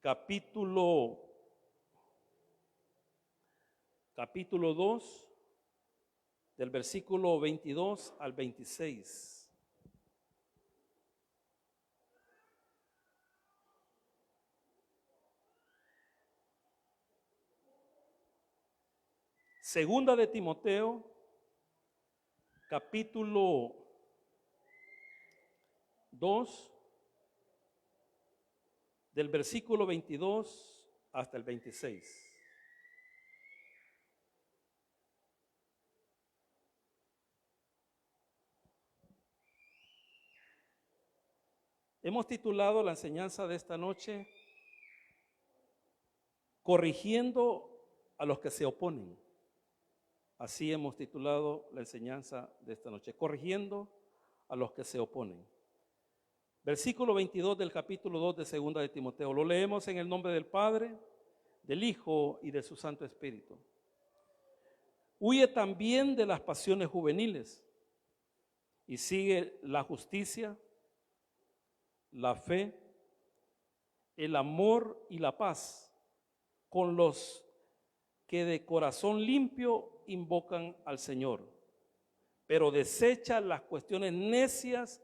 capítulo 2, del versículo 22 al 26. Segunda de Timoteo, capítulo 2, del versículo 22 hasta el 26. Hemos titulado la enseñanza de esta noche, Corrigiendo a los que se oponen. Así hemos titulado la enseñanza de esta noche, Corrigiendo a los que se oponen. Versículo 22 del capítulo 2 de Segunda de Timoteo. Lo leemos en el nombre del Padre, del Hijo y de su Santo Espíritu. Huye también de las pasiones juveniles y sigue la justicia, la fe, el amor y la paz con los que de corazón limpio invocan al Señor, pero desecha las cuestiones necias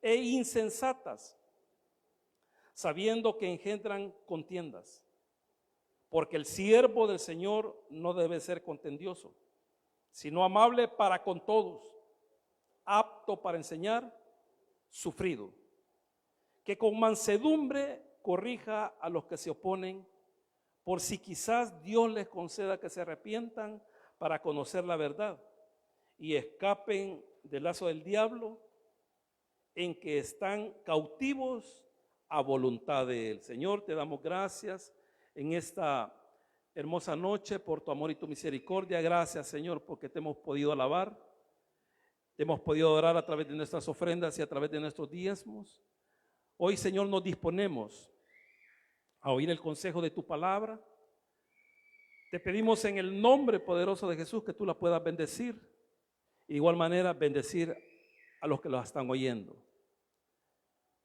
e insensatas, sabiendo que engendran contiendas, porque el siervo del Señor no debe ser contendioso, sino amable para con todos, apto para enseñar, sufrido, que con mansedumbre corrija a los que se oponen, por si quizás Dios les conceda que se arrepientan para conocer la verdad y escapen del lazo del diablo en que están cautivos a voluntad de Él. Señor, te damos gracias en esta hermosa noche por tu amor y tu misericordia. Gracias, Señor, porque te hemos podido alabar, te hemos podido adorar a través de nuestras ofrendas y a través de nuestros diezmos. Hoy, Señor, nos disponemos a oír el consejo de tu palabra. Te pedimos en el nombre poderoso de Jesús que tú la puedas bendecir y de igual manera bendecir a los que los están oyendo.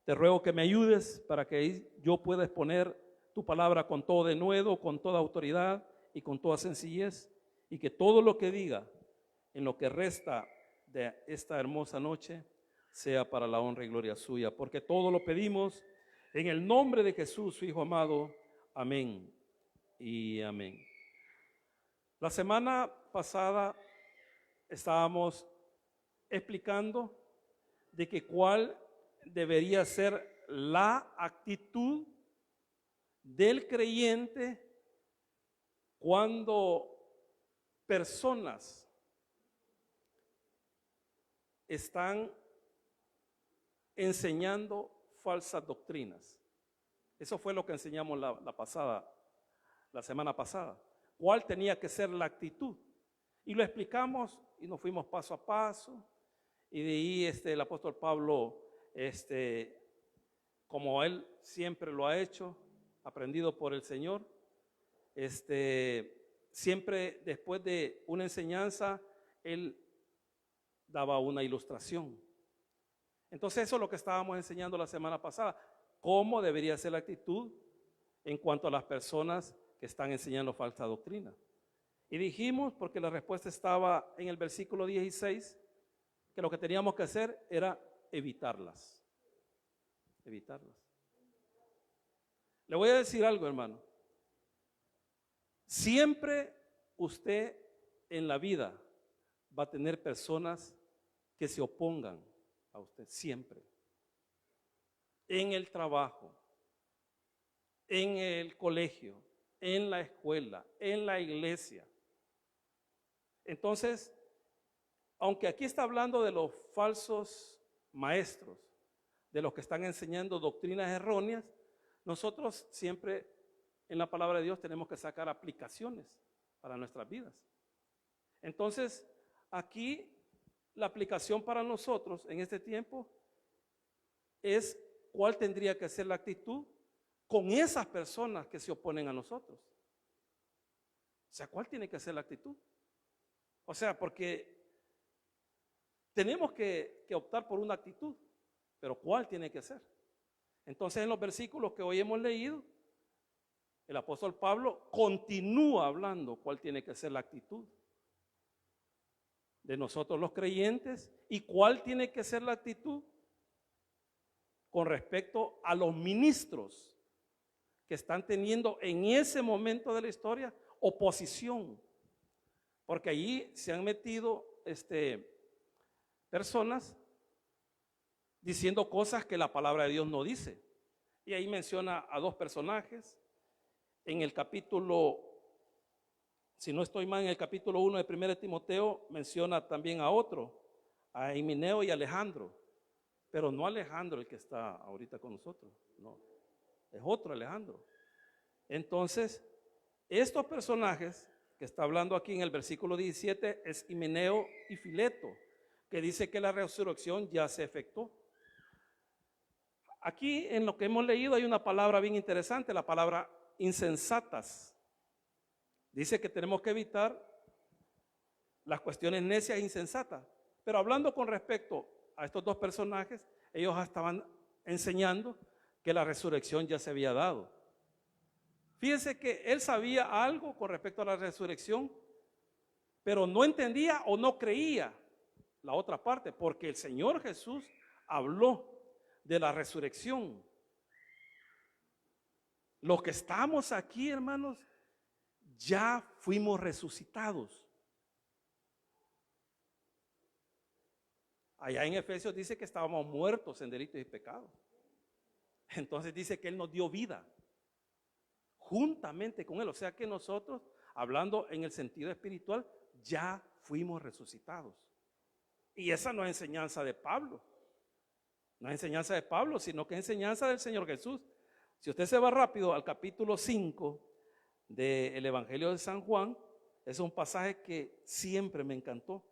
Te ruego que me ayudes para que yo pueda exponer tu palabra con todo denuedo, con toda autoridad y con toda sencillez, y que todo lo que diga en lo que resta de esta hermosa noche sea para la honra y gloria suya, porque todo lo pedimos en el nombre de Jesús, su Hijo amado. Amén y amén. La semana pasada estábamos explicando de que cuál debería ser la actitud del creyente cuando personas están enseñando falsas doctrinas. Eso fue lo que enseñamos la semana pasada. ¿Cuál tenía que ser la actitud? Y lo explicamos y nos fuimos paso a paso. Y de ahí el apóstol Pablo, como él siempre lo ha hecho, aprendido por el Señor, siempre después de una enseñanza, él daba una ilustración. Entonces eso es lo que estábamos enseñando la semana pasada, cómo debería ser la actitud en cuanto a las personas que están enseñando falsa doctrina. Y dijimos, porque la respuesta estaba en el versículo 16, que lo que teníamos que hacer era evitarlas. Evitarlas. Le voy a decir algo, hermano. Siempre usted en la vida va a tener personas que se opongan a usted, siempre. En el trabajo, en el colegio, en la escuela, en la iglesia. Entonces, aunque aquí está hablando de los falsos maestros, de los que están enseñando doctrinas erróneas, nosotros siempre en la palabra de Dios tenemos que sacar aplicaciones para nuestras vidas. Entonces, aquí la aplicación para nosotros en este tiempo es cuál tendría que ser la actitud con esas personas que se oponen a nosotros. O sea, ¿cuál tiene que ser la actitud? O sea, porque tenemos que optar por una actitud, pero ¿cuál tiene que ser? Entonces, en los versículos que hoy hemos leído, el apóstol Pablo continúa hablando cuál tiene que ser la actitud de nosotros los creyentes y cuál tiene que ser la actitud con respecto a los ministros que están teniendo en ese momento de la historia oposición, porque allí se han metido personas diciendo cosas que la palabra de Dios no dice. Y ahí menciona a dos personajes. En el capítulo, si no estoy mal, en el capítulo 1 de 1 Timoteo menciona también a otro, a Himeneo y Alejandro, pero no Alejandro el que está ahorita con nosotros, no, es otro Alejandro. Entonces, estos personajes que está hablando aquí en el versículo 17 es Himeneo y Fileto, que dice que la resurrección ya se efectuó. Aquí en lo que hemos leído hay una palabra bien interesante, la palabra insensatas. Dice que tenemos que evitar las cuestiones necias e insensatas. Pero hablando con respecto a estos dos personajes, ellos estaban enseñando que la resurrección ya se había dado. Fíjense que él sabía algo con respecto a la resurrección, pero no entendía o no creía la otra parte, porque el Señor Jesús habló de la resurrección. Los que estamos aquí, hermanos, ya fuimos resucitados. Allá en Efesios dice que estábamos muertos en delitos y pecados. Entonces dice que Él nos dio vida juntamente con Él. O sea que nosotros, hablando en el sentido espiritual, ya fuimos resucitados. Y esa no es enseñanza de Pablo. No es enseñanza de Pablo, sino que es enseñanza del Señor Jesús. Si usted se va rápido al capítulo 5 del Evangelio de San Juan, es un pasaje que siempre me encantó.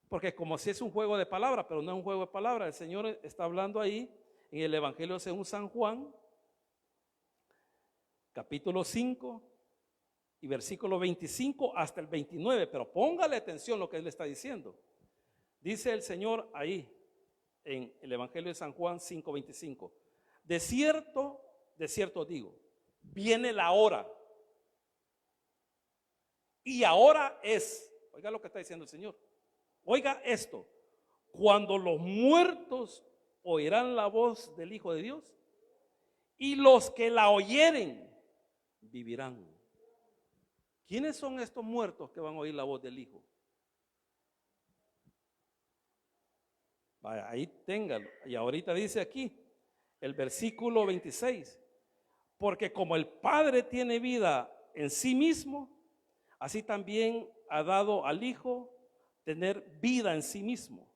Porque como si es un juego de palabras, pero no es un juego de palabras. El Señor está hablando ahí en el Evangelio según San Juan, capítulo 5 y versículo 25 hasta el 29. Pero póngale atención lo que Él le está diciendo. Dice el Señor ahí en el Evangelio de San Juan 5:25. De cierto digo, viene la hora. Y ahora es, oiga lo que está diciendo el Señor. Oiga esto, cuando los muertos oirán la voz del Hijo de Dios y los que la oyeren vivirán. ¿Quiénes son estos muertos que van a oír la voz del Hijo? Vaya, ahí téngalo. Y ahorita dice aquí, el versículo 26, porque como el Padre tiene vida en sí mismo, así también ha dado al Hijo tener vida en sí mismo.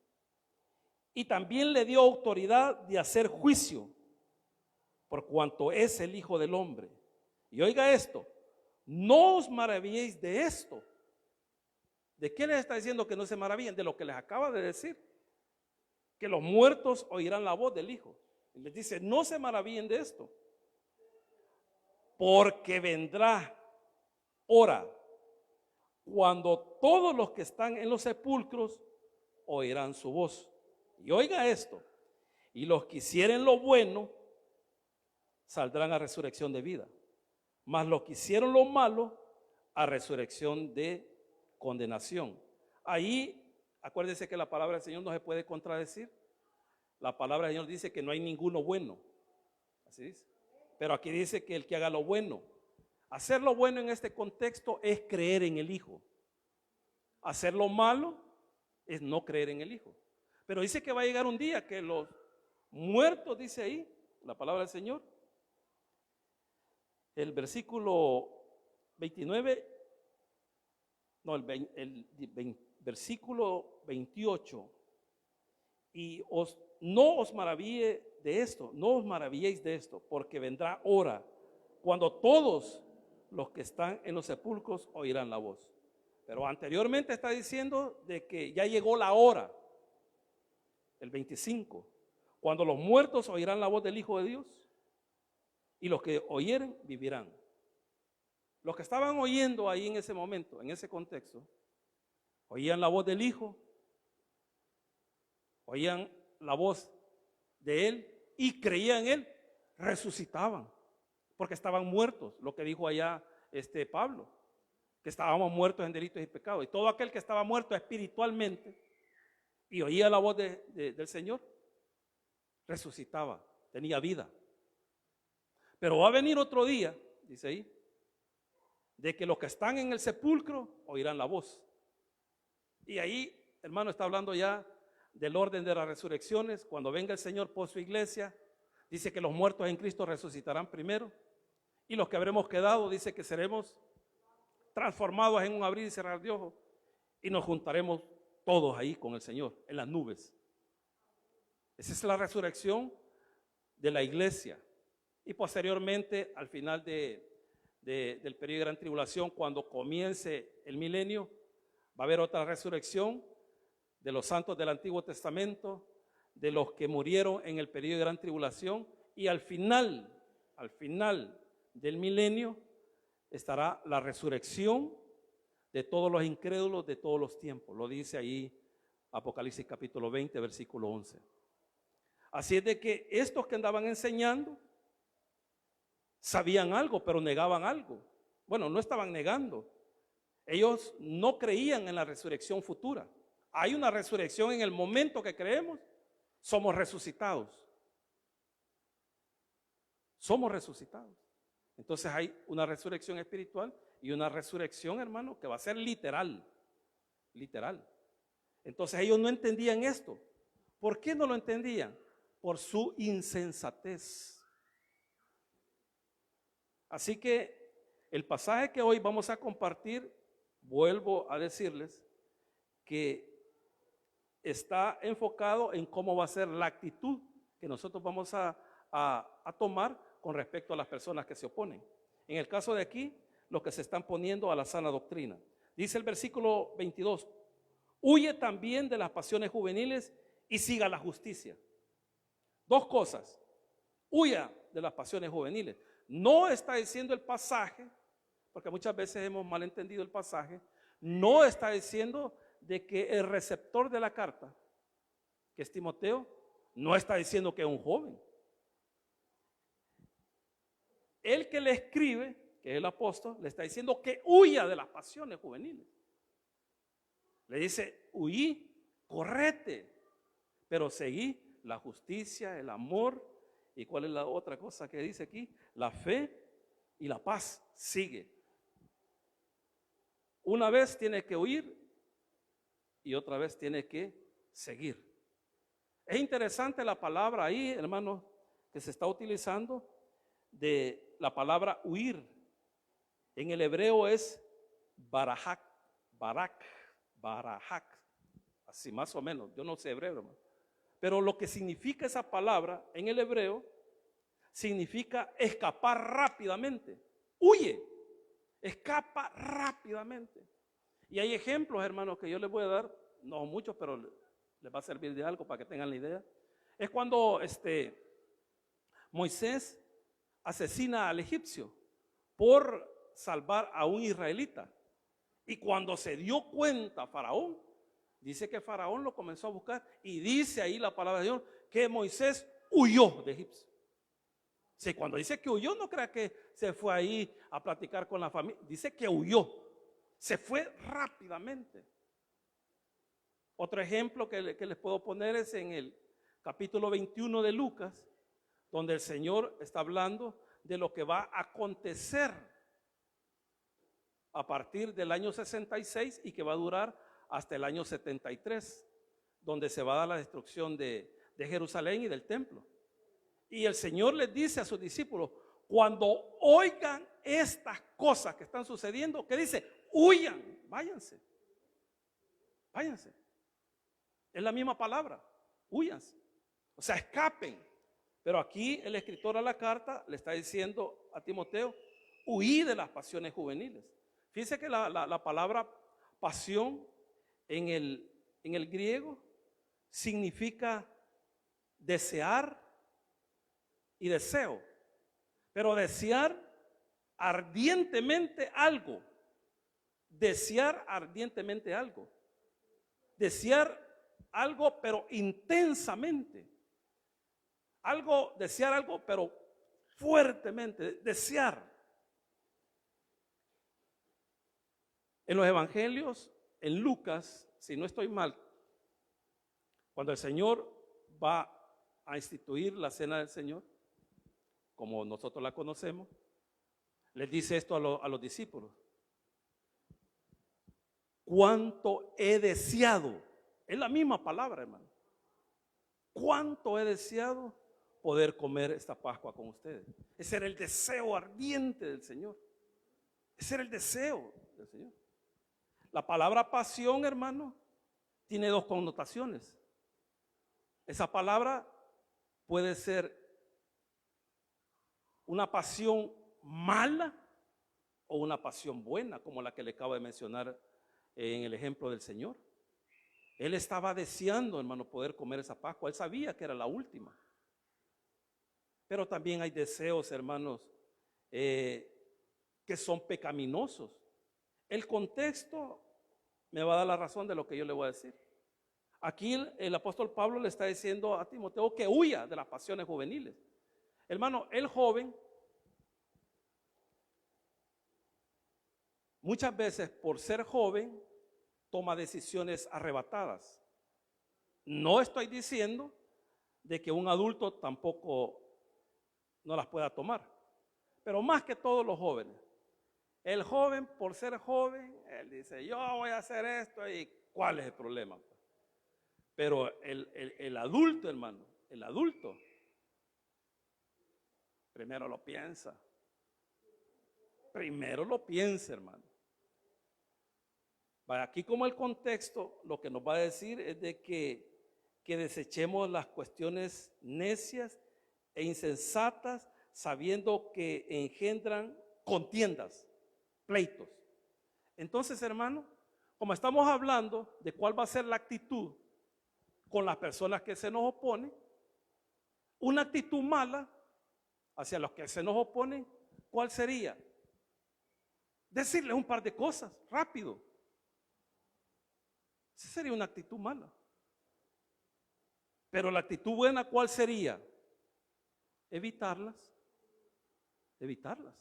Y también le dio autoridad de hacer juicio, por cuanto es el Hijo del Hombre. Y oiga esto, no os maravilléis de esto. ¿De qué les está diciendo que no se maravillen? De lo que les acaba de decir, que los muertos oirán la voz del Hijo. Y les dice, no se maravillen de esto, porque vendrá hora cuando todos los que están en los sepulcros oirán su voz. Y oiga esto, y los que hicieren lo bueno saldrán a resurrección de vida, mas los que hicieron lo malo a resurrección de condenación. Ahí, acuérdense que la palabra del Señor no se puede contradecir. La palabra del Señor dice que no hay ninguno bueno, así dice. Pero aquí dice que el que haga lo bueno. Hacer lo bueno en este contexto es creer en el Hijo. Hacer lo malo es no creer en el Hijo. Pero dice que va a llegar un día que los muertos, dice ahí, la palabra del Señor, el versículo 29, no, versículo 28, y no os maravilléis de esto, no os maravilléis de esto, porque vendrá hora cuando todos los que están en los sepulcros oirán la voz. Pero anteriormente está diciendo de que ya llegó la hora, el 25, cuando los muertos oirán la voz del Hijo de Dios y los que oyeren vivirán. Los que estaban oyendo ahí en ese momento, en ese contexto, oían la voz del Hijo, oían la voz de Él y creían en Él, resucitaban, porque estaban muertos, lo que dijo allá Pablo, que estábamos muertos en delitos y pecados. Y todo aquel que estaba muerto espiritualmente y oía la voz del Señor, resucitaba, tenía vida. Pero va a venir otro día, dice ahí, de que los que están en el sepulcro oirán la voz. Y ahí, hermano, está hablando ya del orden de las resurrecciones. Cuando venga el Señor por su iglesia, dice que los muertos en Cristo resucitarán primero, y los que habremos quedado, dice que seremos transformados en un abrir y cerrar de ojos, y nos juntaremos todos ahí con el Señor en las nubes. Esa es la resurrección de la iglesia. Y posteriormente, al final del periodo de gran tribulación, cuando comience el milenio, va a haber otra resurrección de los santos del Antiguo Testamento, de los que murieron en el periodo de gran tribulación, y al final del milenio estará la resurrección de todos los incrédulos de todos los tiempos. Lo dice ahí Apocalipsis capítulo 20, versículo 11. Así es de que estos que andaban enseñando sabían algo, pero negaban algo. Bueno, no estaban negando. Ellos no creían en la resurrección futura. Hay una resurrección en el momento que creemos, somos resucitados. Somos resucitados. Entonces hay una resurrección espiritual y una resurrección, hermano, que va a ser literal. Literal. Entonces ellos no entendían esto. ¿Por qué no lo entendían? Por su insensatez. Así que el pasaje que hoy vamos a compartir, vuelvo a decirles que está enfocado en cómo va a ser la actitud que nosotros vamos a tomar con respecto a las personas que se oponen. En el caso de aquí, los que se están poniendo a la sana doctrina. Dice el versículo 22, huye también de las pasiones juveniles y siga la justicia. Dos cosas, huya de las pasiones juveniles. No está diciendo el pasaje, porque muchas veces hemos malentendido el pasaje, no está diciendo de que el receptor de la carta, que es Timoteo, no está diciendo que es un joven. El que le escribe, que es el apóstol, le está diciendo que huya de las pasiones juveniles. Le dice, huí, correte, pero seguí la justicia, el amor, y cuál es la otra cosa que dice aquí, la fe y la paz, sigue. Una vez tiene que huir y otra vez tiene que seguir. Es interesante la palabra ahí, hermanos, que se está utilizando de la palabra huir. En el hebreo es barajak, así más o menos. Yo no sé hebreo, hermano. Pero lo que significa esa palabra en el hebreo significa escapar rápidamente. Huye, escapa rápidamente. Y hay ejemplos, hermanos, que yo les voy a dar, no muchos, pero les va a servir de algo para que tengan la idea. Es cuando Moisés asesina al egipcio por salvar a un israelita. Y cuando se dio cuenta Faraón, dice que Faraón lo comenzó a buscar y dice ahí la palabra de Dios que Moisés huyó de Egipto. Sí, cuando dice que huyó, no crea que se fue ahí a platicar con la familia, dice que huyó, se fue rápidamente. Otro ejemplo que les puedo poner es en el capítulo 21 de Lucas, donde el Señor está hablando de lo que va a acontecer a partir del año 66 y que va a durar hasta el año 73, donde se va a dar la destrucción de Jerusalén y del templo. Y el Señor les dice a sus discípulos, cuando oigan estas cosas que están sucediendo, ¿qué dice? Huyan, váyanse, váyanse. Es la misma palabra, huyanse. O sea, escapen. Pero aquí el escritor a la carta le está diciendo a Timoteo, huí de las pasiones juveniles. Fíjense que la palabra pasión en el griego significa desear y deseo, pero desear ardientemente algo, desear ardientemente algo, desear algo pero intensamente, algo, desear algo pero fuertemente, desear. En los evangelios, en Lucas, si no estoy mal, cuando el Señor va a instituir la cena del Señor, como nosotros la conocemos, les dice esto a los discípulos: cuánto he deseado, es la misma palabra, hermano, cuánto he deseado poder comer esta Pascua con ustedes. Ese era el deseo ardiente del Señor. Ese era el deseo del Señor. La palabra pasión, hermano, tiene dos connotaciones. Esa palabra puede ser una pasión mala o una pasión buena, como la que le acabo de mencionar en el ejemplo del Señor. Él estaba deseando, hermano, poder comer esa Pascua. Él sabía que era la última. Pero también hay deseos, hermanos, que son pecaminosos. El contexto me va a dar la razón de lo que yo le voy a decir. Aquí el apóstol Pablo le está diciendo a Timoteo que huya de las pasiones juveniles. Hermano, el joven muchas veces, por ser joven, toma decisiones arrebatadas. No estoy diciendo de que un adulto tampoco no las pueda tomar, pero más que todos los jóvenes. El joven, por ser joven, él dice: yo voy a hacer esto, y ¿cuál es el problema? Pero el adulto, hermano, el adulto primero lo piensa. Primero lo piensa, hermano. Aquí, como el contexto, lo que nos va a decir es de que desechemos las cuestiones necias e insensatas, sabiendo que engendran contiendas, pleitos. Entonces, hermano, como estamos hablando de cuál va a ser la actitud con las personas que se nos oponen, una actitud mala hacia los que se nos oponen, ¿cuál sería? Decirles un par de cosas rápido. Esa sería una actitud mala. Pero la actitud buena, ¿cuál sería? Evitarlas. Evitarlas.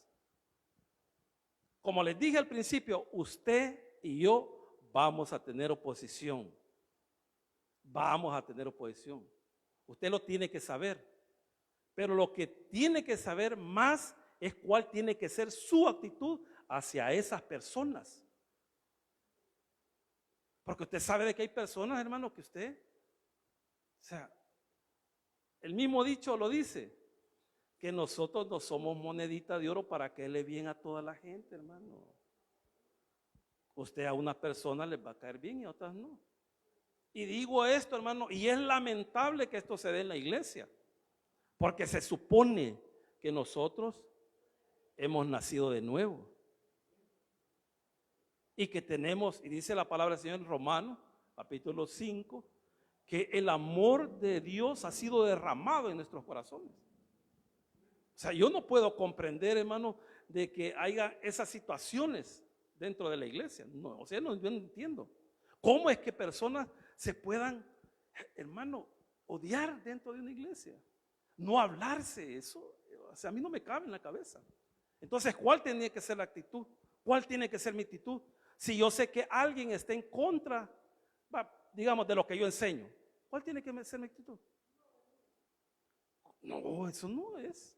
Como les dije al principio, usted y yo vamos a tener oposición. Vamos a tener oposición. Usted lo tiene que saber. Pero lo que tiene que saber más es cuál tiene que ser su actitud hacia esas personas. Porque usted sabe de que hay personas, hermano, que usted, o sea, el mismo dicho lo dice, que nosotros no somos monedita de oro para caerle bien a toda la gente, hermano. Usted a unas personas les va a caer bien y a otras no. Y digo esto, hermano, y es lamentable que esto se dé en la iglesia, porque se supone que nosotros hemos nacido de nuevo. Y que tenemos, y dice la palabra del Señor en Romanos, capítulo 5, que el amor de Dios ha sido derramado en nuestros corazones. O sea, yo no puedo comprender, hermano, de que haya esas situaciones dentro de la iglesia. No, o sea, yo no entiendo. ¿Cómo es que personas se puedan, hermano, odiar dentro de una iglesia? No hablarse, eso, o sea, a mí no me cabe en la cabeza. Entonces, ¿cuál tiene que ser la actitud? ¿Cuál tiene que ser mi actitud? Si yo sé que alguien está en contra, digamos, de lo que yo enseño, ¿cuál tiene que ser mi actitud? No, eso no es.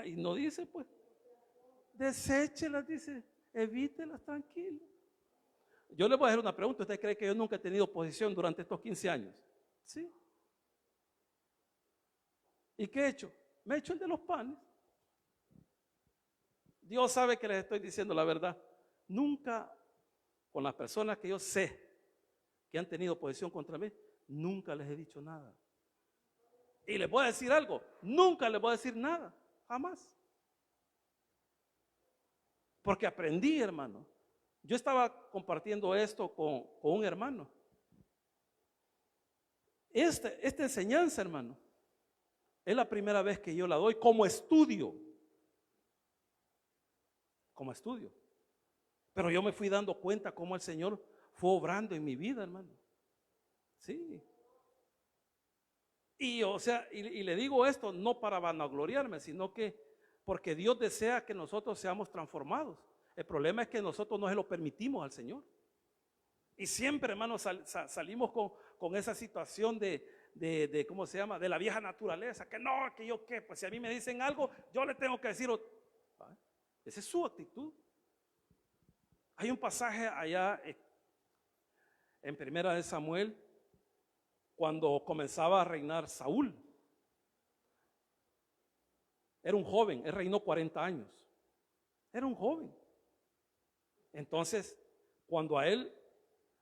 Y no dice, pues, deséchelas, dice, evítelas, tranquilo. Yo le voy a hacer una pregunta. ¿Usted cree que yo nunca he tenido oposición durante estos 15 años? Sí. ¿Y qué he hecho? Me he hecho el de los panes. Dios sabe que les estoy diciendo la verdad. Nunca, con las personas que yo sé que han tenido oposición contra mí, nunca les he dicho nada. Y les voy a decir algo, nunca les voy a decir nada, jamás. Porque aprendí, hermano. Yo estaba compartiendo esto con un hermano. Esta enseñanza, hermano, es la primera vez que yo la doy como estudio. Como estudio. Pero yo me fui dando cuenta cómo el Señor fue obrando en mi vida, hermano. Sí. Y o sea, y le digo esto no para vanagloriarme, sino que porque Dios desea que nosotros seamos transformados. El problema es que nosotros no se lo permitimos al Señor. Y siempre, hermanos, salimos con esa situación de ¿cómo se llama? De la vieja naturaleza, que no, que yo qué, pues si a mí me dicen algo, yo le tengo que decir. Esa es su actitud. Hay un pasaje allá en Primera de Samuel, cuando comenzaba a reinar Saúl. Era un joven, él reinó 40 años. Era un joven. Entonces, cuando a él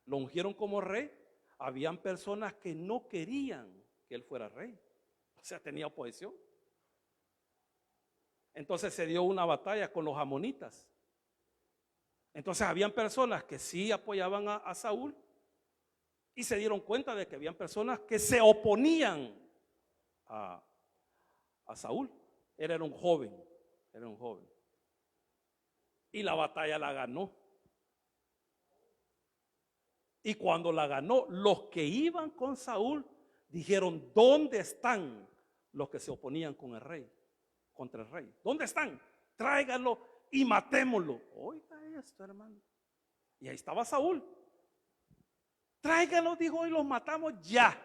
lo ungieron como rey, habían personas que no querían que él fuera rey. O sea, tenía oposición. Entonces se dio una batalla con los amonitas. Entonces habían personas que sí apoyaban a Saúl y se dieron cuenta de que habían personas que se oponían a Saúl. Él era un joven, Y la batalla la ganó. Y cuando la ganó, los que iban con Saúl dijeron: ¿dónde están los que se oponían con el rey? Contra el rey. ¿Dónde están? Tráiganlo y matémoslo. Oiga esto, hermano. Y ahí estaba Saúl. Tráiganlo, dijo, y los matamos ya.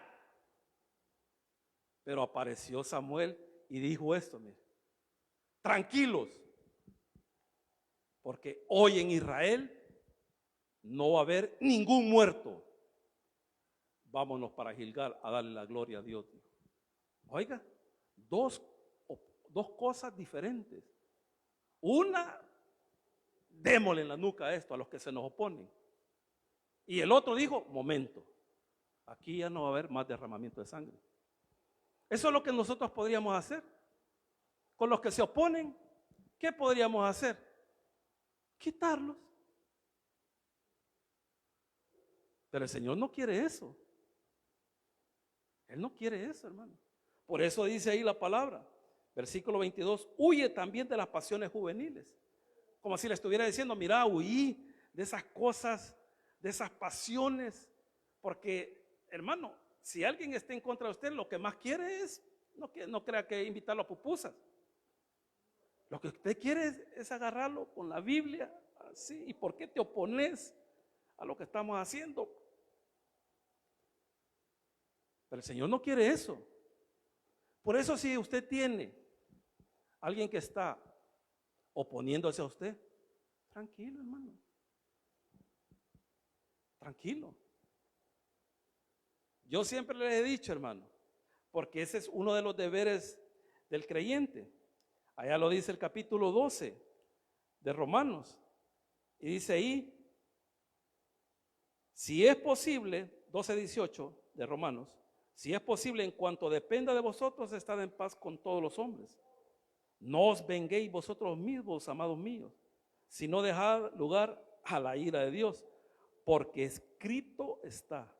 Pero apareció Samuel y dijo esto: mire, tranquilos, porque hoy en Israel no va a haber ningún muerto. Vámonos para Gilgal a darle la gloria a Dios. Oiga, dos cosas diferentes. Una, démosle en la nuca a esto, a los que se nos oponen. Y el otro dijo: momento, aquí ya no va a haber más derramamiento de sangre. Eso es lo que nosotros podríamos hacer. Con los que se oponen, ¿qué podríamos hacer? Quitarlos. Pero el Señor no quiere eso. Él no quiere eso, hermano. Por eso dice ahí la palabra, versículo 22, huye también de las pasiones juveniles. Como si le estuviera diciendo: mira, huí de esas cosas, de esas pasiones. Porque, hermano, si alguien está en contra de usted, lo que más quiere es, no crea que invitarlo a pupusas. Lo que usted quiere es agarrarlo con la Biblia, así. ¿Y por qué te opones a lo que estamos haciendo? Pero el Señor no quiere eso. Por eso, si usted tiene alguien que está oponiéndose a usted, tranquilo, hermano. Tranquilo. Yo siempre le he dicho, hermano, porque ese es uno de los deberes del creyente. Allá lo dice el capítulo 12 de Romanos. Y dice ahí: si es posible, 12:18 de Romanos, si es posible, en cuanto dependa de vosotros, estad en paz con todos los hombres. No os venguéis vosotros mismos, amados míos, sino dejad lugar a la ira de Dios, porque escrito está: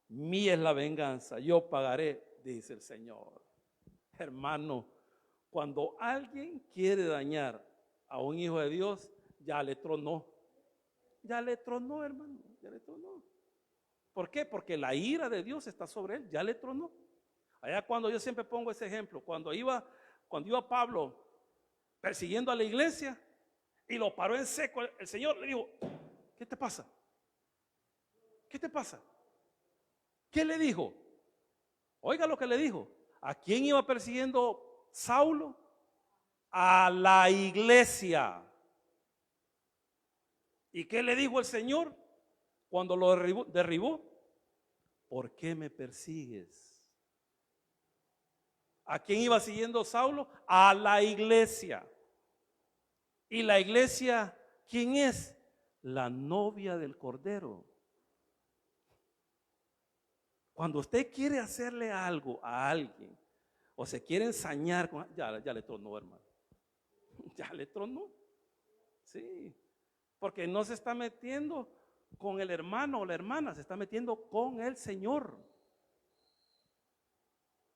mía es la venganza, yo pagaré, dice el Señor. Hermano, cuando alguien quiere dañar a un hijo de Dios, ya le tronó. Ya le tronó, hermano, ya le tronó. ¿Por qué? Porque la ira de Dios está sobre él, ya le tronó. Allá cuando yo siempre pongo ese ejemplo, cuando iba Pablo persiguiendo a la iglesia y lo paró en seco, el Señor le dijo: ¿qué te pasa? ¿Qué te pasa? ¿Qué le dijo? Oiga lo que le dijo. ¿A quién iba persiguiendo Saulo? A la iglesia. ¿Y qué le dijo el Señor cuando lo derribó? ¿Por qué me persigues? ¿A quién iba siguiendo Saulo? A la iglesia. ¿Y la iglesia quién es? La novia del Cordero. Cuando usted quiere hacerle algo a alguien o se quiere ensañar, ya le tronó, hermano. Ya le tronó. Sí. Porque no se está metiendo con el hermano o la hermana, se está metiendo con el Señor.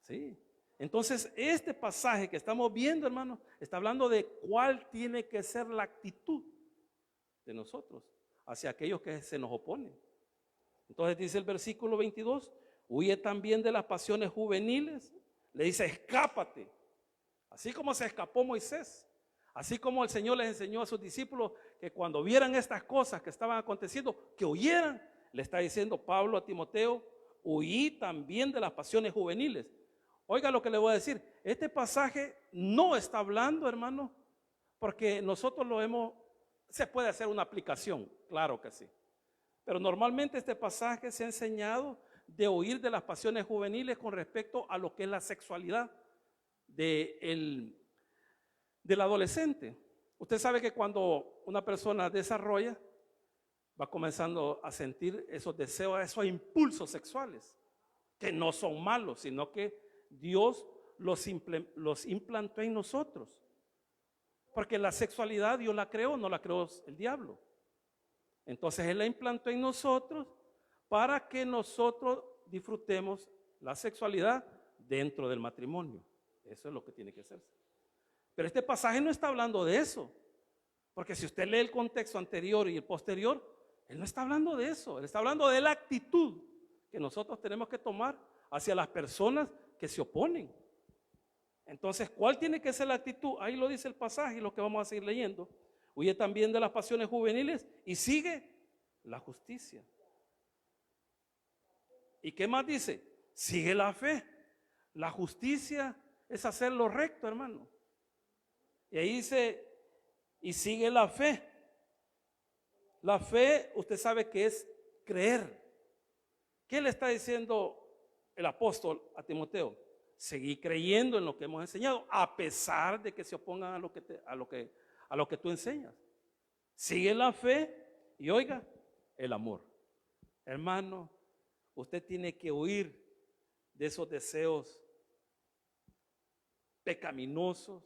Sí. Entonces, este pasaje que estamos viendo, hermano, está hablando de cuál tiene que ser la actitud de nosotros hacia aquellos que se nos oponen. Entonces dice el versículo 22, huye también de las pasiones juveniles. Le dice: escápate. Así como se escapó Moisés Así como el Señor les enseñó a sus discípulos que cuando vieran estas cosas que estaban aconteciendo, que huyeran, le está diciendo Pablo a Timoteo, huí también de las pasiones juveniles. Oiga lo que le voy a decir, este pasaje no está hablando, hermano, porque nosotros se puede hacer una aplicación, claro que sí. Pero normalmente este pasaje se ha enseñado de huir de las pasiones juveniles con respecto a lo que es la sexualidad del adolescente. Usted sabe que cuando una persona desarrolla, va comenzando a sentir esos deseos, esos impulsos sexuales, que no son malos, sino que Dios los implantó en nosotros. Porque la sexualidad Dios la creó, no la creó el diablo. Entonces Él la implantó en nosotros para que nosotros disfrutemos la sexualidad dentro del matrimonio. Eso es lo que tiene que hacerse. Pero este pasaje no está hablando de eso. Porque si usted lee el contexto anterior y el posterior, Él no está hablando de eso. Él está hablando de la actitud que nosotros tenemos que tomar hacia las personas que se oponen. Entonces, ¿cuál tiene que ser la actitud? Ahí lo dice el pasaje y lo que vamos a seguir leyendo. Huye también de las pasiones juveniles y sigue la justicia. ¿Y qué más dice? Sigue la fe. La justicia es hacer lo recto, hermano. Y ahí dice, y sigue la fe. La fe, usted sabe que es creer. ¿Qué le está diciendo el apóstol a Timoteo? Seguí creyendo en lo que hemos enseñado, a pesar de que se opongan a lo que tú enseñas. Sigue la fe y oiga, el amor. Hermano, usted tiene que huir de esos deseos pecaminosos,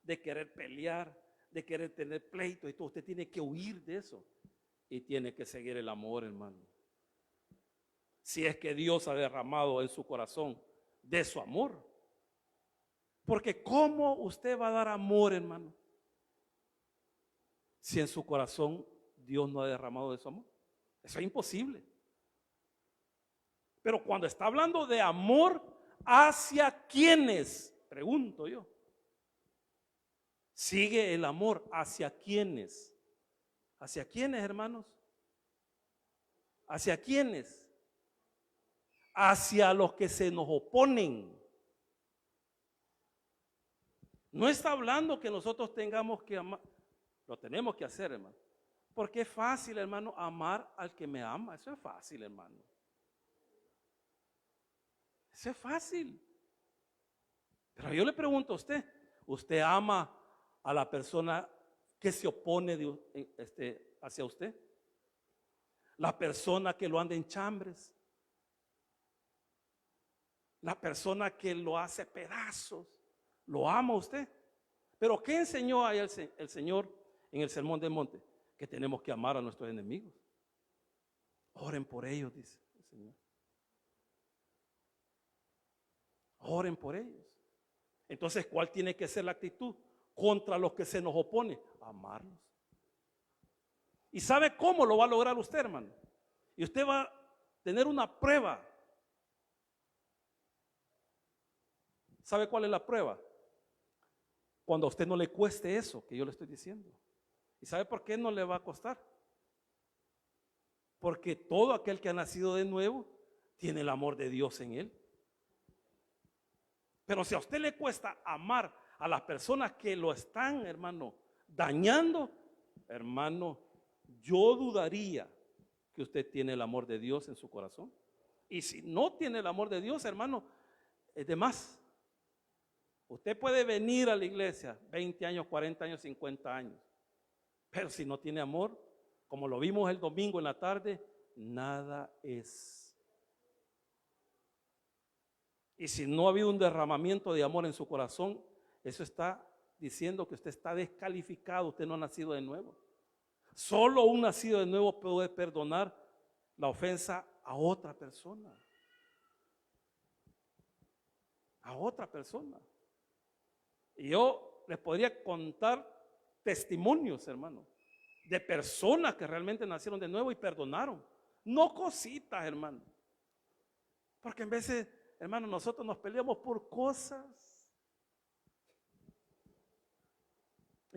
de querer pelear, de querer tener pleito y todo. Usted tiene que huir de eso y tiene que seguir el amor, hermano. Si es que Dios ha derramado en su corazón de su amor. Porque ¿cómo usted va a dar amor, hermano? Si en su corazón Dios no ha derramado de su amor. Eso es imposible. Pero cuando está hablando de amor, ¿hacia quiénes? Pregunto yo. Sigue el amor, ¿hacia quiénes? ¿Hacia quiénes, hermanos? ¿Hacia quiénes? Hacia los que se nos oponen. No está hablando que nosotros tengamos que amar, lo tenemos que hacer, hermano. Porque es fácil, hermano, amar al que me ama. Eso es fácil, hermano. Eso es fácil. Pero yo le pregunto a usted, ¿usted ama a la persona que se opone hacia usted? La persona que lo anda en chambres. La persona que lo hace pedazos. ¿Lo ama usted? Pero ¿qué enseñó ahí el Señor en el Sermón del Monte? Que tenemos que amar a nuestros enemigos. Oren por ellos, dice el Señor. Oren por ellos. Entonces, ¿cuál tiene que ser la actitud contra los que se nos opone? Amarlos. ¿Y sabe cómo lo va a lograr usted, hermano? Y usted va a tener una prueba. ¿Sabe cuál es la prueba? Cuando a usted no le cueste eso que yo le estoy diciendo. ¿Y sabe por qué no le va a costar? Porque todo aquel que ha nacido de nuevo tiene el amor de Dios en él. Pero si a usted le cuesta amar a las personas que lo están, hermano, dañando, hermano, yo dudaría que usted tiene el amor de Dios en su corazón. Y si no tiene el amor de Dios, hermano, es de más. Usted puede venir a la iglesia 20 años, 40 años, 50 años. Pero si no tiene amor, como lo vimos el domingo en la tarde, nada es. Y si no ha habido un derramamiento de amor en su corazón, eso está diciendo que usted está descalificado, usted no ha nacido de nuevo. Solo un nacido de nuevo puede perdonar la ofensa a otra persona. A otra persona. Y yo les podría contar testimonios, hermano, de personas que realmente nacieron de nuevo y perdonaron. No cositas, hermano. Porque en veces, hermano, nosotros nos peleamos por cosas.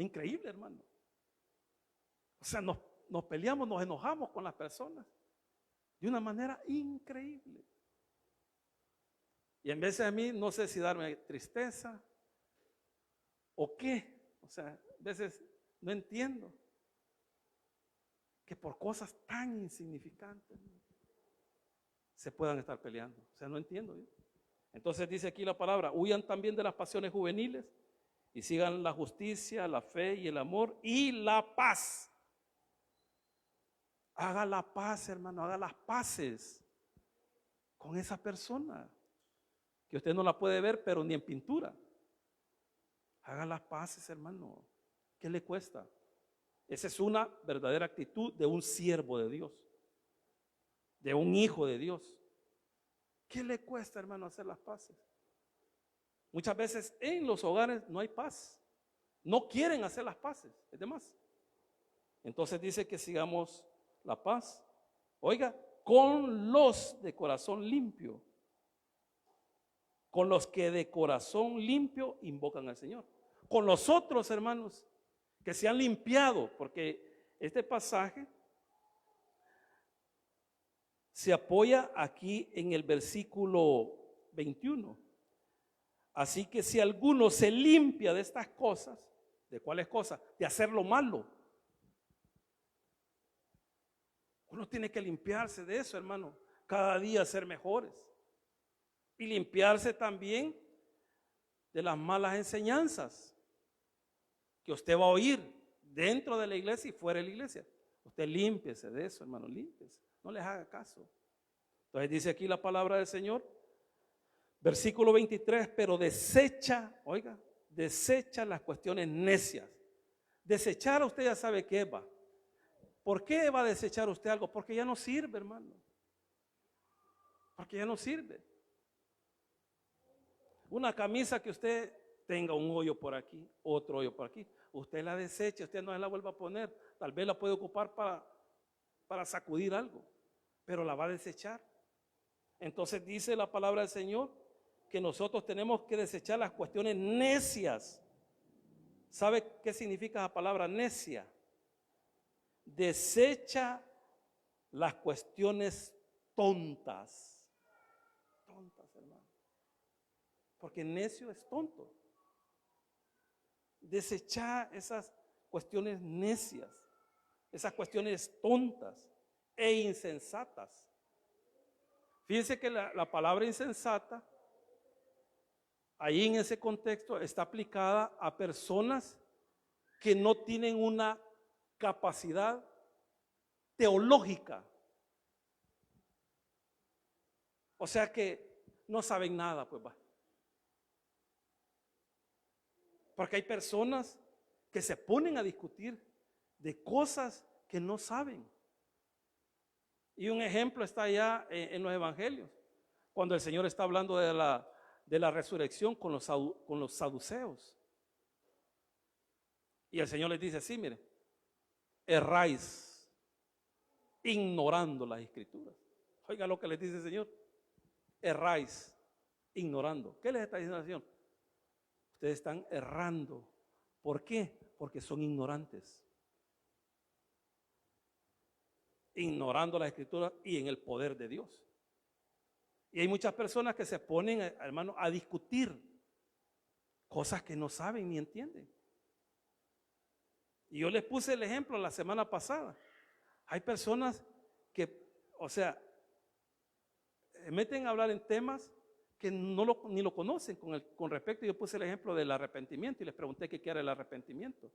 Increíble, hermano. O sea, nos peleamos, nos enojamos con las personas de una manera increíble. Y en vez de a mí, no sé si darme tristeza o qué. O sea, a veces no entiendo que por cosas tan insignificantes se puedan estar peleando. O sea, no entiendo yo. Entonces dice aquí la palabra: huyan también de las pasiones juveniles y sigan la justicia, la fe y el amor y la paz. Haga la paz, hermano, haga las paces con esa persona que usted no la puede ver, pero ni en pintura. Haga las paces, hermano. ¿Qué le cuesta? Esa es una verdadera actitud de un siervo de Dios, de un hijo de Dios. ¿Qué le cuesta, hermano, hacer las paces? Muchas veces en los hogares no hay paz. No quieren hacer las paces, es de más. Entonces dice que sigamos la paz. Oiga, con los de corazón limpio. Con los que de corazón limpio invocan al Señor. Con los otros, hermanos, que se han limpiado, porque este pasaje se apoya aquí en el versículo 21. Así que si alguno se limpia de estas cosas, ¿de cuáles cosas? De hacer lo malo. Uno tiene que limpiarse de eso, hermano. Cada día ser mejores. Y limpiarse también de las malas enseñanzas que usted va a oír dentro de la iglesia y fuera de la iglesia. Usted límpiese de eso, hermano, límpiese. No les haga caso. Entonces dice aquí la palabra del Señor, versículo 23, pero desecha, oiga, desecha las cuestiones necias. Desechar, usted ya sabe qué va. ¿Por qué va a desechar usted algo? Porque ya no sirve, hermano. Porque ya no sirve. Una camisa que usted tenga un hoyo por aquí, otro hoyo por aquí, usted la desecha, usted no la vuelva a poner. Tal vez la puede ocupar para sacudir algo, pero la va a desechar. Entonces dice la palabra del Señor que nosotros tenemos que desechar las cuestiones necias. ¿Sabe qué significa la palabra necia? Desecha las cuestiones tontas. Tontas, hermano. Porque necio es tonto. Desechar esas cuestiones necias, esas cuestiones tontas e insensatas. Fíjense que la palabra insensata, ahí en ese contexto, está aplicada a personas que no tienen una capacidad teológica. O sea que no saben nada, pues va. Porque hay personas que se ponen a discutir de cosas que no saben. Y un ejemplo está allá en los evangelios, cuando el Señor está hablando de la resurrección con los saduceos. Y el Señor les dice, sí, mire, erráis ignorando las escrituras. Oiga lo que les dice el Señor, erráis ignorando. ¿Qué les está diciendo el Señor? Ustedes están errando. ¿Por qué? Porque son ignorantes. Ignorando la escritura y en el poder de Dios. Y hay muchas personas que se ponen, hermano, a discutir cosas que no saben ni entienden. Y yo les puse el ejemplo la semana pasada. Hay personas que, o sea, meten a hablar en temas que ni lo conocen con respecto. Yo puse el ejemplo del arrepentimiento y les pregunté qué era el arrepentimiento.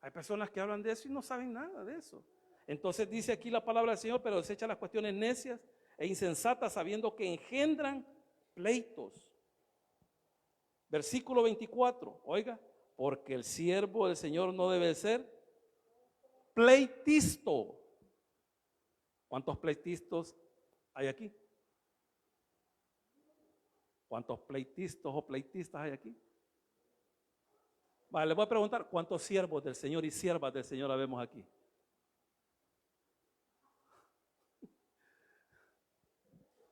Hay personas que hablan de eso y no saben nada de eso. Entonces dice aquí la palabra del Señor, pero desecha las cuestiones necias e insensatas, sabiendo que engendran pleitos. Versículo 24, oiga, porque el siervo del Señor no debe ser pleitisto. ¿Cuántos pleitistas hay aquí? ¿Cuántos pleitistas o pleitistas hay aquí? Vale, les voy a preguntar, ¿cuántos siervos del Señor y siervas del Señor habemos aquí?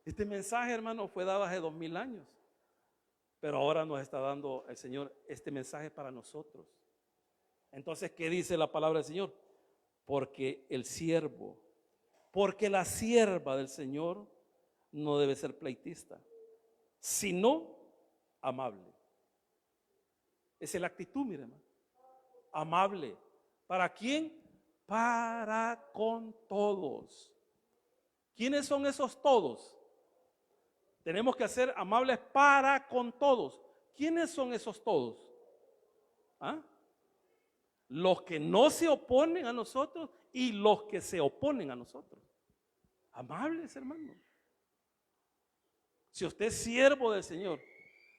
Este mensaje, hermano, fue dado hace 2000 años, pero ahora nos está dando el Señor este mensaje para nosotros. Entonces, ¿qué dice la palabra del Señor? Porque el siervo, porque la sierva del Señor no debe ser pleitista, sino amable. Esa es la actitud, mire, hermano. Amable. ¿Para quién? Para con todos. ¿Quiénes son esos todos? Tenemos que ser amables para con todos. ¿Quiénes son esos todos? ¿Ah? Los que no se oponen a nosotros y los que se oponen a nosotros. Amables, hermano. Si usted es siervo del Señor,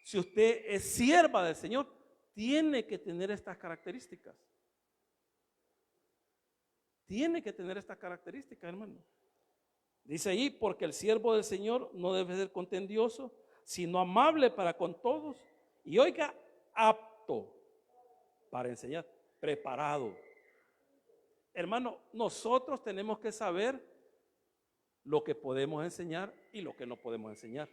si usted es sierva del Señor, tiene que tener estas características. Tiene que tener estas características, hermano. Dice ahí, porque el siervo del Señor no debe ser contendioso, sino amable para con todos. Y oiga, apto para enseñar, preparado. Hermano, nosotros tenemos que saber lo que podemos enseñar y lo que no podemos enseñar.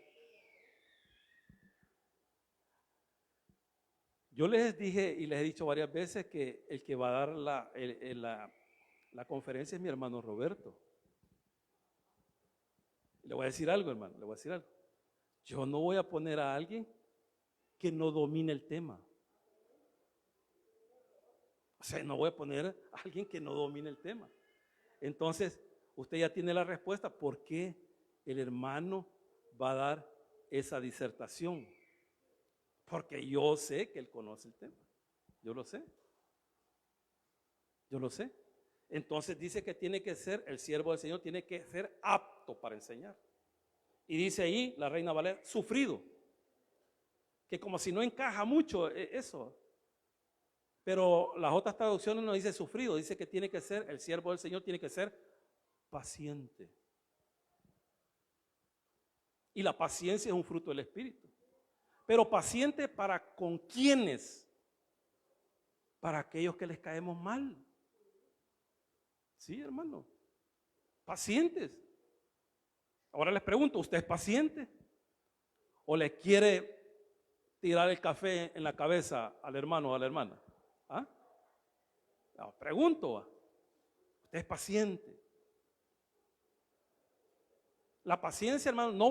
Yo les dije y les he dicho varias veces que el que va a dar la conferencia es mi hermano Roberto. Le voy a decir algo, hermano, le voy a decir algo. Yo no voy a poner a alguien que no domine el tema. O sea, no voy a poner a alguien que no domine el tema. Entonces, usted ya tiene la respuesta por qué el hermano va a dar esa disertación. Porque yo sé que él conoce el tema. Yo lo sé. Yo lo sé. Entonces dice que tiene que ser, el siervo del Señor tiene que ser apto para enseñar. Y dice ahí la Reina Valera, sufrido. Que como si no encaja mucho eso. Pero las otras traducciones no dice sufrido, dice que tiene que ser, el siervo del Señor tiene que ser paciente. Y la paciencia es un fruto del Espíritu. Pero paciente para con quienes, para aquellos que les caemos mal. Sí, hermano, pacientes. Ahora les pregunto, ¿usted es paciente? ¿O le quiere tirar el café en la cabeza al hermano o a la hermana? ¿Ah? No, pregunto, ¿usted es paciente? La paciencia, hermano, no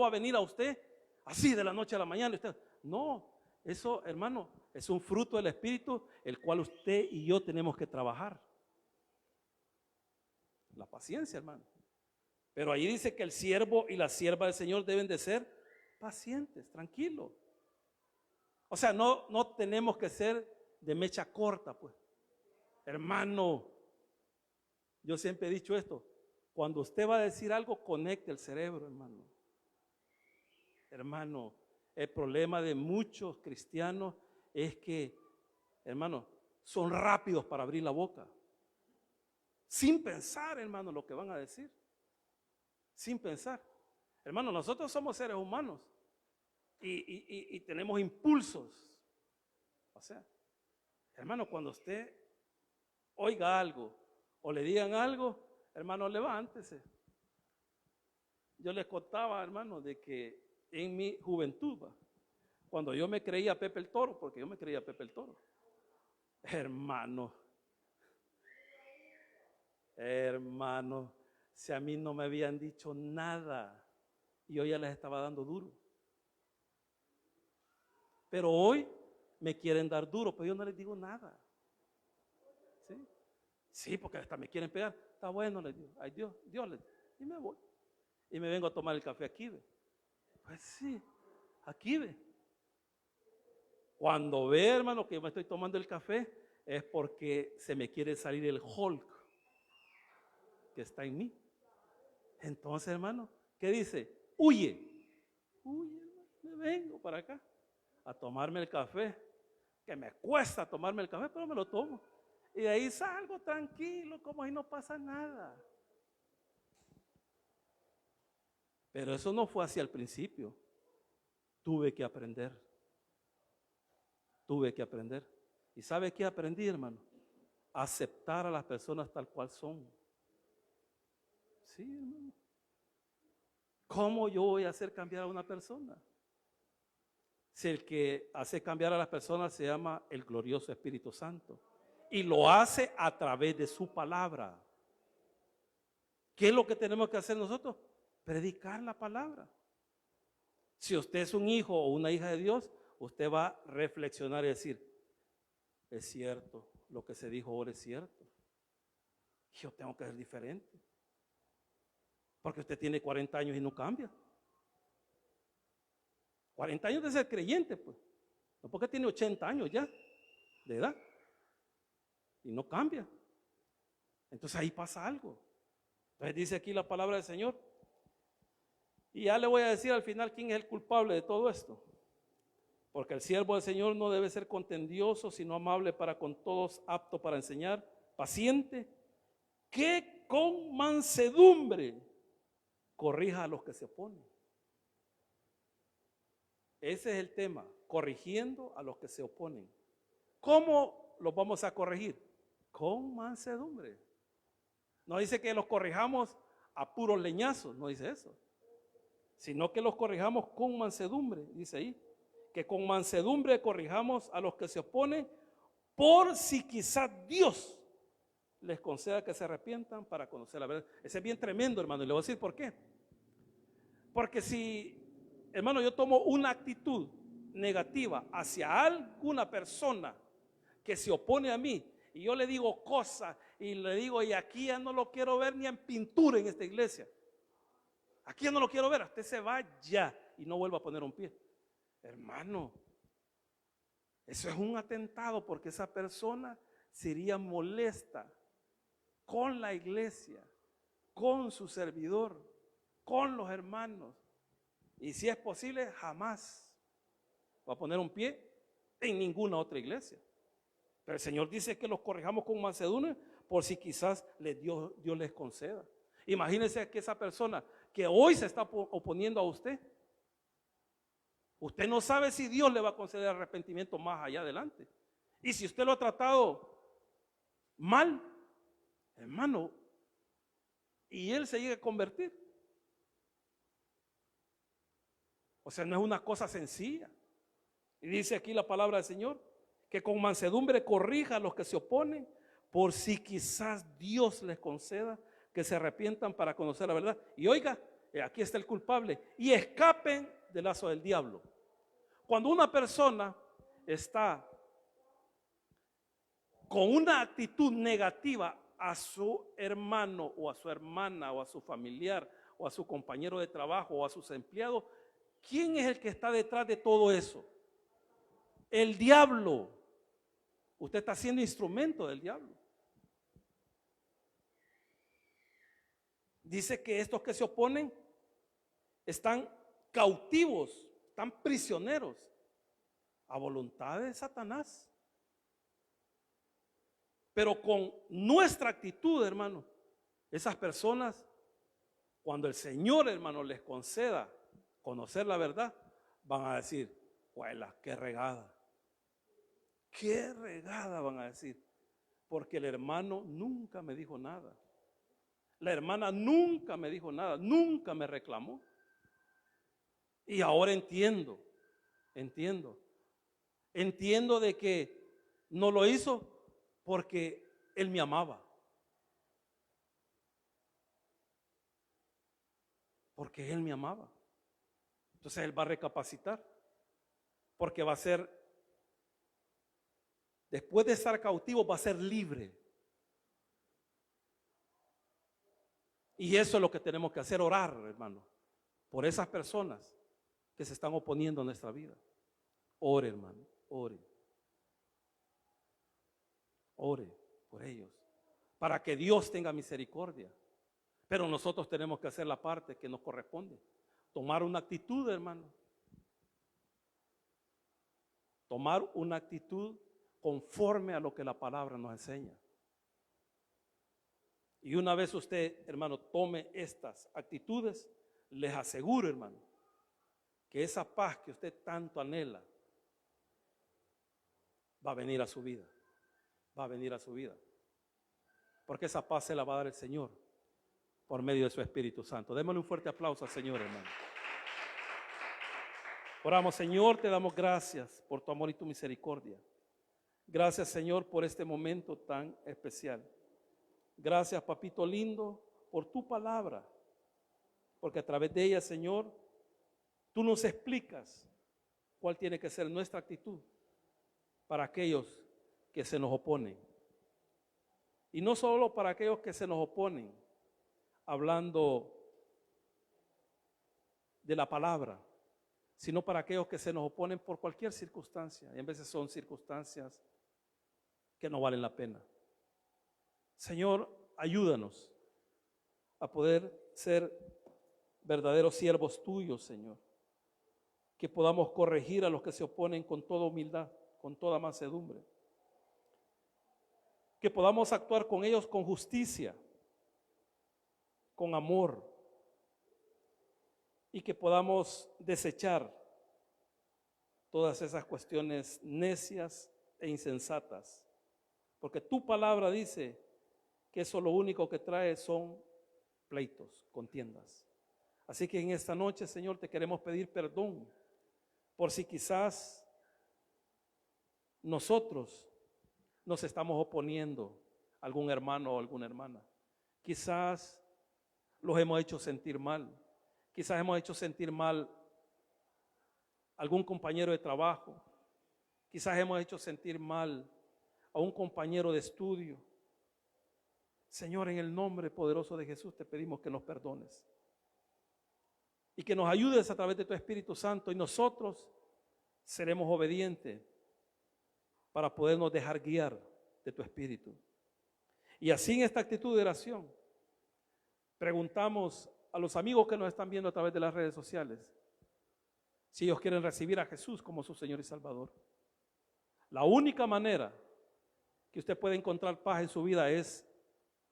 va a venir a usted así de la noche a la mañana. No, eso, hermano, es un fruto del Espíritu, el cual usted y yo tenemos que trabajar. La paciencia, hermano. Pero ahí dice que el siervo y la sierva del Señor deben de ser pacientes, tranquilos. O sea, no tenemos que ser de mecha corta, pues. Hermano, yo siempre he dicho esto. Cuando usted va a decir algo, conecte el cerebro, hermano. Hermano, el problema de muchos cristianos es que, hermano, son rápidos para abrir la boca. Sin pensar, hermano, lo que van a decir. Sin pensar. Hermano, nosotros somos seres humanos y tenemos impulsos. O sea, hermano, cuando usted oiga algo o le digan algo, hermano, levántese. Yo les contaba, hermano, de que en mi juventud, cuando yo me creía Pepe el Toro, porque yo me creía Pepe el Toro, hermano, si a mí no me habían dicho nada, y yo ya les estaba dando duro. Pero hoy me quieren dar duro, pero yo no les digo nada. ¿Sí? Sí, porque hasta me quieren pegar. Está bueno, les digo. Ay, Dios les digo. Y me voy. Y me vengo a tomar el café aquí, ¿ve? Pues sí, aquí, ¿ve? Cuando ve, hermano, que yo me estoy tomando el café, es porque se me quiere salir el Hulk que está en mí. Entonces, hermano, ¿qué dice? Huye. Huye, hermano, me vengo para acá a tomarme el café, que me cuesta tomarme el café, pero me lo tomo. Y de ahí salgo tranquilo, como ahí no pasa nada. Pero eso no fue así al principio. Tuve que aprender. Tuve que aprender. ¿Y sabe qué aprendí, hermano? Aceptar a las personas tal cual son. Sí, hermano. ¿Cómo yo voy a hacer cambiar a una persona? Si el que hace cambiar a las personas se llama el glorioso Espíritu Santo. Y lo hace a través de su palabra. ¿Qué es lo que tenemos que hacer nosotros? Predicar la palabra. Si usted es un hijo o una hija de Dios, usted va a reflexionar y decir, es cierto, lo que se dijo ahora es cierto. Yo tengo que ser diferente. Porque usted tiene 40 años y no cambia. 40 años de ser creyente, pues. No porque tiene 80 años ya de edad. Y no cambia. Entonces ahí pasa algo. Entonces dice aquí la palabra del Señor. Y ya le voy a decir al final quién es el culpable de todo esto. Porque el siervo del Señor no debe ser contendioso, sino amable para con todos, apto para enseñar, paciente, que con mansedumbre corrija a los que se oponen. Ese es el tema, corrigiendo a los que se oponen. ¿Cómo los vamos a corregir? Con mansedumbre. No dice que los corrijamos a puros leñazos, no dice eso. Sino que los corrijamos con mansedumbre, dice ahí. Que con mansedumbre corrijamos a los que se oponen, por si quizás Dios les conceda que se arrepientan para conocer la verdad. Ese es bien tremendo, hermano, y le voy a decir por qué. Porque si, hermano, yo tomo una actitud negativa hacia alguna persona que se opone a mí, y yo le digo cosas, y le digo, y aquí ya no lo quiero ver ni en pintura en esta iglesia. Aquí ya no lo quiero ver, usted se va ya y no vuelva a poner un pie. Hermano, eso es un atentado porque esa persona sería molesta con la iglesia, con su servidor, con los hermanos. Y si es posible, jamás va a poner un pie en ninguna otra iglesia. Pero el Señor dice que los corrijamos con mansedumbre por si quizás Dios les conceda. Imagínense que esa persona que hoy se está oponiendo a usted, usted no sabe si Dios le va a conceder arrepentimiento más allá adelante. Y si usted lo ha tratado mal, hermano, y él se llega a convertir. O sea, no es una cosa sencilla. Y dice aquí la palabra del Señor, que con mansedumbre corrija a los que se oponen, por si quizás Dios les conceda que se arrepientan para conocer la verdad. Y oiga, aquí está el culpable, y escapen del lazo del diablo. Cuando una persona está con una actitud negativa a su hermano o a su hermana o a su familiar o a su compañero de trabajo o a sus empleados, ¿quién es el que está detrás de todo eso? El diablo. Usted está siendo instrumento del diablo. Dice que estos que se oponen están cautivos, están prisioneros a voluntad de Satanás. Pero con nuestra actitud, hermano, esas personas, cuando el Señor, hermano, les conceda conocer la verdad, van a decir, ¡huela, qué regada! ¡Qué regada! Van a decir, porque el hermano nunca me dijo nada. La hermana nunca me dijo nada, nunca me reclamó. Y ahora entiendo de que no lo hizo porque él me amaba. Porque él me amaba. Entonces él va a recapacitar. Porque va a ser, después de estar cautivo, va a ser libre. Y eso es lo que tenemos que hacer, orar, hermano, por esas personas que se están oponiendo a nuestra vida. Ore, hermano, ore. Ore por ellos, para que Dios tenga misericordia. Pero nosotros tenemos que hacer la parte que nos corresponde. Tomar una actitud, hermano. Tomar una actitud conforme a lo que la palabra nos enseña. Y una vez usted, hermano, tome estas actitudes, les aseguro, hermano, que esa paz que usted tanto anhela va a venir a su vida. Va a venir a su vida. Porque esa paz se la va a dar el Señor por medio de su Espíritu Santo. Démosle un fuerte aplauso al Señor, hermano. Oramos, Señor, te damos gracias por tu amor y tu misericordia. Gracias, Señor, por este momento tan especial. Gracias, papito lindo, por tu palabra, porque a través de ella, Señor, tú nos explicas cuál tiene que ser nuestra actitud para aquellos que se nos oponen. Y no solo para aquellos que se nos oponen, hablando de la palabra, sino para aquellos que se nos oponen por cualquier circunstancia. Y a veces son circunstancias que no valen la pena. Señor, ayúdanos a poder ser verdaderos siervos tuyos, Señor. Que podamos corregir a los que se oponen con toda humildad, con toda mansedumbre. Que podamos actuar con ellos con justicia, con amor, y que podamos desechar todas esas cuestiones necias e insensatas, porque tu palabra dice que eso lo único que trae son pleitos, contiendas. Así que en esta noche, Señor, te queremos pedir perdón por si quizás nosotros nos estamos oponiendo a algún hermano o alguna hermana. Quizás los hemos hecho sentir mal. Quizás hemos hecho sentir mal a algún compañero de trabajo. Quizás hemos hecho sentir mal a un compañero de estudio. Señor, en el nombre poderoso de Jesús te pedimos que nos perdones y que nos ayudes a través de tu Espíritu Santo, y nosotros seremos obedientes para podernos dejar guiar de tu Espíritu. Y así en esta actitud de oración preguntamos a los amigos que nos están viendo a través de las redes sociales si ellos quieren recibir a Jesús como su Señor y Salvador. La única manera que usted puede encontrar paz en su vida es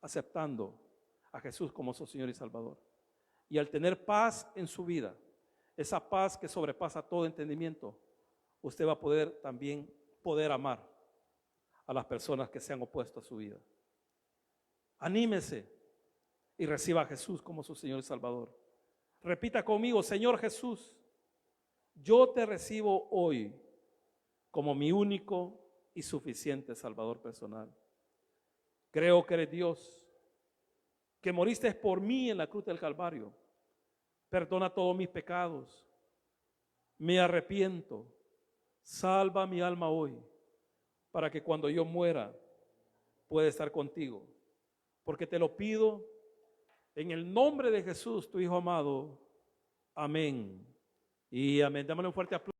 aceptando a Jesús como su Señor y Salvador. Y al tener paz en su vida, esa paz que sobrepasa todo entendimiento, usted va a poder también amar a las personas que se han opuesto a su vida. Anímese y reciba a Jesús como su Señor y Salvador. Repita conmigo: Señor Jesús, yo te recibo hoy como mi único y suficiente Salvador personal. Creo que eres Dios, que moriste por mí en la cruz del Calvario. Perdona todos mis pecados. Me arrepiento. Salva mi alma hoy, para que cuando yo muera pueda estar contigo. Porque te lo pido en el nombre de Jesús, tu Hijo amado. Amén. Y amén. Dámosle un fuerte aplauso.